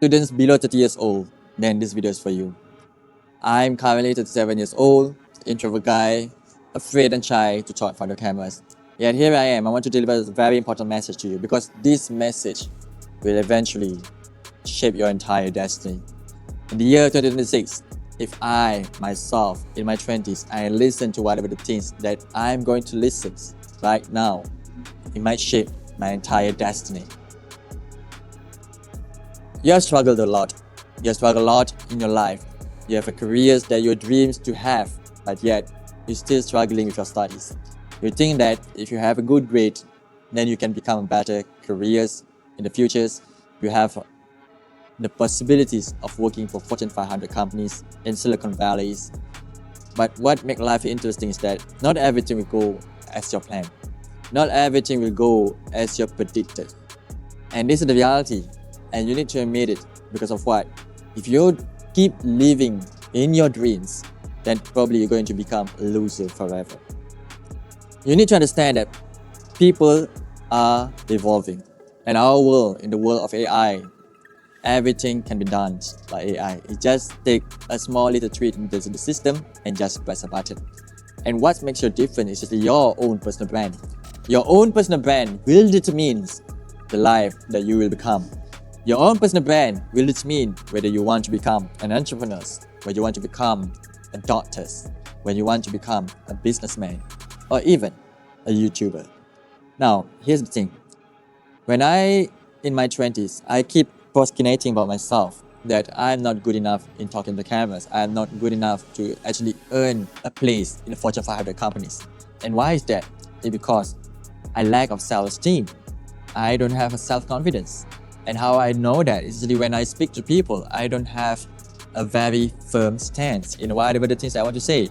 Students below 30 years old, then this video is for you. I'm currently 37 years old, introvert guy, afraid and shy to talk in front of cameras. Yet here I am. I want to deliver a very important message to you because this message will eventually shape your entire destiny. In the year 2026, if I, myself, in my 20s, I listen to whatever the things that I'm going to listen right now, it might shape my entire destiny. You have struggled a lot. You have struggled a lot in your life. You have a careers that your dreams to have, but yet you're still struggling with your studies. You think that if you have a good grade, then you can become better careers in the futures. You have the possibilities of working for Fortune 500 companies in Silicon Valleys. But what makes life interesting is that not everything will go as your plan. Not everything will go as you predicted. And this is the reality. And you need to admit it because of what? If you keep living in your dreams, then probably you're going to become a loser forever. You need to understand that people are evolving. And our world, in the world of AI, everything can be done by AI. It just takes a small little tweak into the system and just press a button. And what makes you different is just your own personal brand. Your own personal brand will determine the life that you will become. Your own personal brand will determine whether you want to become an entrepreneur, whether you want to become a doctor, whether you want to become a businessman, or even a YouTuber. Now, here's the thing. When in my 20s, I keep procrastinating about myself that I'm not good enough in talking to cameras. I'm not good enough to actually earn a place in the Fortune 500 companies. And why is that? It's because I lack of self-esteem. I don't have a self-confidence. And how I know that is really when I speak to people, I don't have a very firm stance in whatever the things I want to say.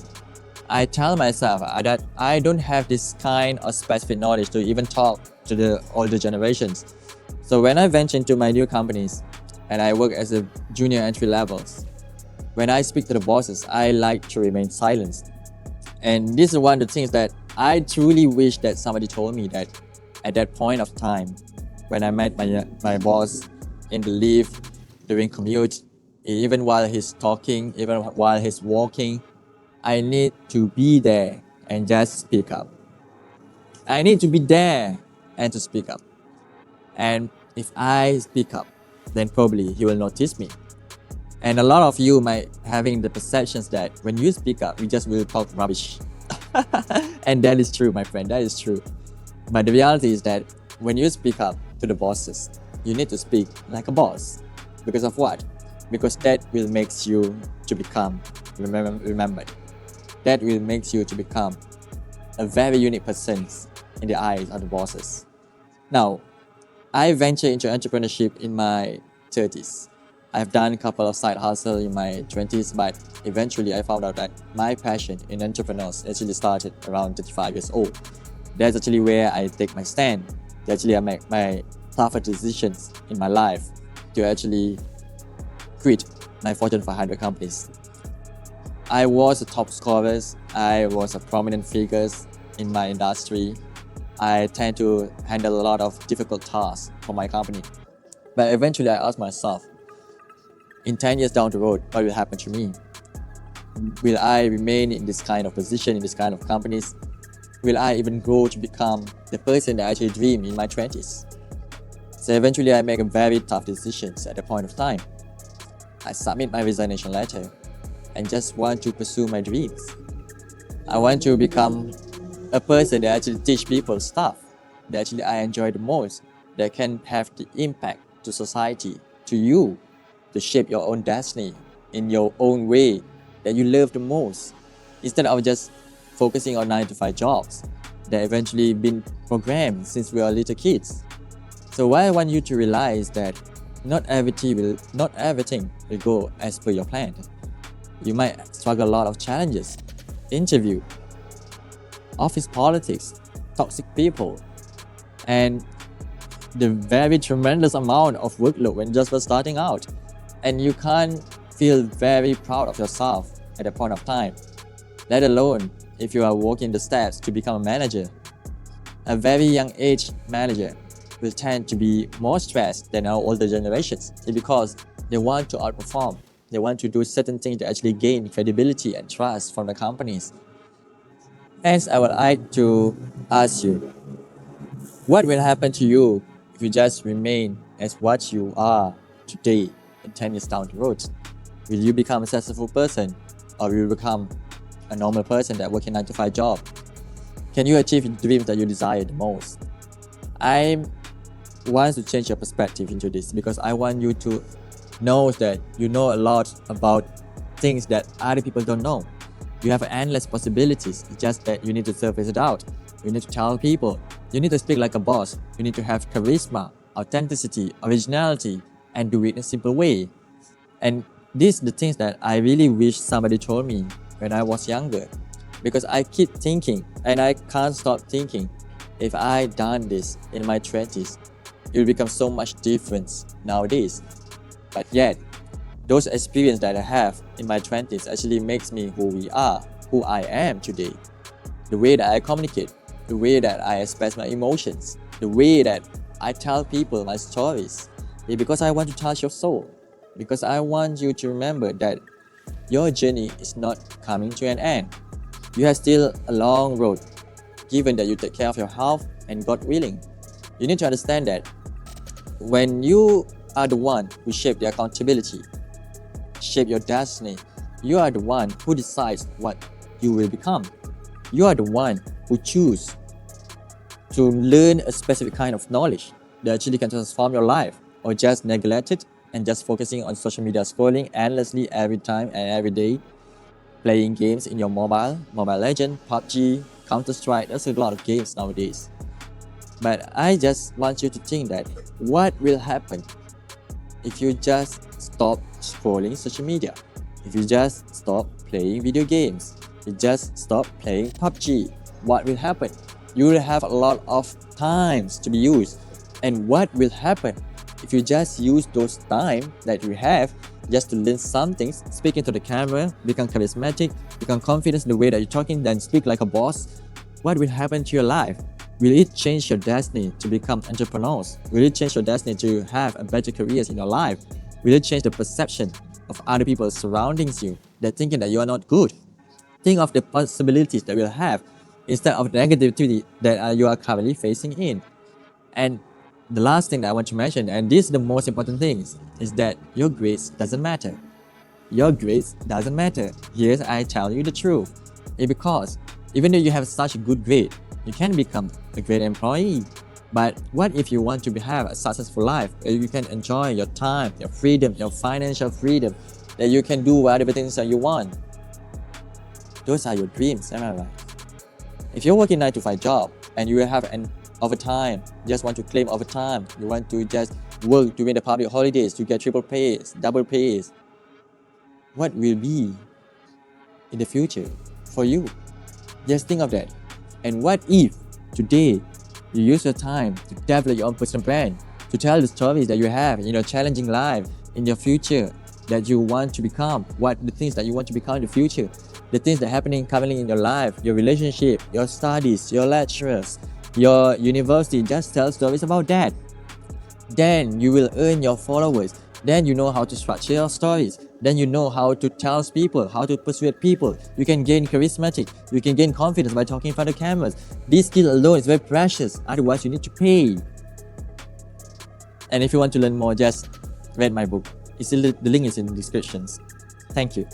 I tell myself that I don't have this kind of specific knowledge to even talk to the older generations. So when I venture into my new companies and I work as a junior entry levels, when I speak to the bosses, I like to remain silent. And this is one of the things that I truly wish that somebody told me that at that point of time, when I met my boss in the lift, during commute, even while he's talking, even while he's walking, I need to be there and just speak up. I need to be there and to speak up. And if I speak up, then probably he will notice me. And a lot of you might having the perceptions that when you speak up, you just will talk rubbish. And that is true, my friend, that is true. But the reality is that when you speak up to the bosses, you need to speak like a boss. Because of what? Because that will make you to become remembered. That will make you to become a very unique person in the eyes of the bosses. Now, I ventured into entrepreneurship in my 30s. I've done a couple of side hustles in my 20s, but eventually I found out that my passion in entrepreneurs actually started around 35 years old. That's actually where I take my stand. Actually, I make my tougher decisions in my life to actually quit my Fortune 500 companies. I was a top scorer. I was a prominent figure in my industry. I tend to handle a lot of difficult tasks for my company. But eventually I asked myself, in 10 years down the road, what will happen to me? Will I remain in this kind of position, in this kind of companies? Will I even grow to become the person that I actually dream in my 20s? So eventually I make a very tough decisions at the point of time. I submit my resignation letter and just want to pursue my dreams. I want to become a person that actually teach people stuff that actually I enjoy the most, that can have the impact to society, to you, to shape your own destiny in your own way that you love the most, instead of just focusing on 9-to-5 jobs that eventually been programmed since we are little kids. So what I want you to realize that not everything will go as per your plan. You might struggle a lot of challenges, interview, office politics, toxic people, and the very tremendous amount of workload when just for starting out. And you can't feel very proud of yourself at that point of time, let alone if you are walking the steps to become a manager. A very young age manager will tend to be more stressed than our older generations. It's because They want to outperform. They want to do certain things to actually gain credibility and trust from the companies. Hence, I would like to ask you, what will happen to you if you just remain as what you are today in 10 years down the road? Will you become a successful person, or will you become a normal person that working 9 to 5 job? Can you achieve the dreams that you desire the most? I want to change your perspective into this because I want you to know that you know a lot about things that other people don't know. You have endless possibilities. It's just that you need to surface it out. You need to tell people. You need to speak like a boss. You need to have charisma, authenticity, originality, and do it in a simple way. And these are the things that I really wish somebody told me when I was younger. Because I keep thinking, and I can't stop thinking, if I done this in my 20s, it will become so much different nowadays. But yet, those experiences that I have in my 20s actually makes me who I am today. The way that I communicate, the way that I express my emotions, the way that I tell people my stories, is because I want to touch your soul. Because I want you to remember that your journey is not coming to an end. You have still a long road, given that you take care of your health and God willing. You need to understand that when you are the one who shape the accountability, shape your destiny, you are the one who decides what you will become. You are the one who choose to learn a specific kind of knowledge that actually can transform your life, or just neglect it and just focusing on social media scrolling endlessly every time and every day, playing games in your Mobile Legends, PUBG, Counter-Strike. There's a lot of games nowadays. But I just want you to think that what will happen if you just stop scrolling social media, if you just stop playing video games, you just stop playing PUBG. What will happen? You will have a lot of times to be used. And what will happen if you just use those time that you have just to learn some things, speak into the camera, become charismatic, become confident in the way that you're talking, then speak like a boss? What will happen to your life? Will it change your destiny to become entrepreneurs? Will it change your destiny to have a better careers in your life? Will it change the perception of other people surrounding you that thinking that you are not good? Think of the possibilities that you'll have instead of the negativity that you are currently facing in. And the last thing that I want to mention, and this is the most important thing, is that your grades doesn't matter. Your grades doesn't matter. Here's I tell you the truth. It's because even though you have such a good grade, you can become a great employee. But what if you want to have a successful life where you can enjoy your time, your freedom, your financial freedom, that you can do whatever things that you want? Those are your dreams, am I right? If you're working 9 to 5 job and you have an overtime, just want to claim overtime, you want to just work during the public holidays to get triple pays, double pays, what will be in the future for you? Just think of that. And what if today you use your time to develop your own personal brand, to tell the stories that you have in your challenging life, in your future that you want to become, what the things that you want to become in the future, the things that are happening currently in your life, your relationship, your studies, your lecturers, your university, just tell stories about that. Then you will earn your followers. Then you know how to structure your stories. Then you know how to tell people, how to persuade people. You can gain charismatic. You can gain confidence by talking in front of cameras. This skill alone is very precious. Otherwise, you need to pay. And if you want to learn more, just read my book. The link is in the descriptions. Thank you.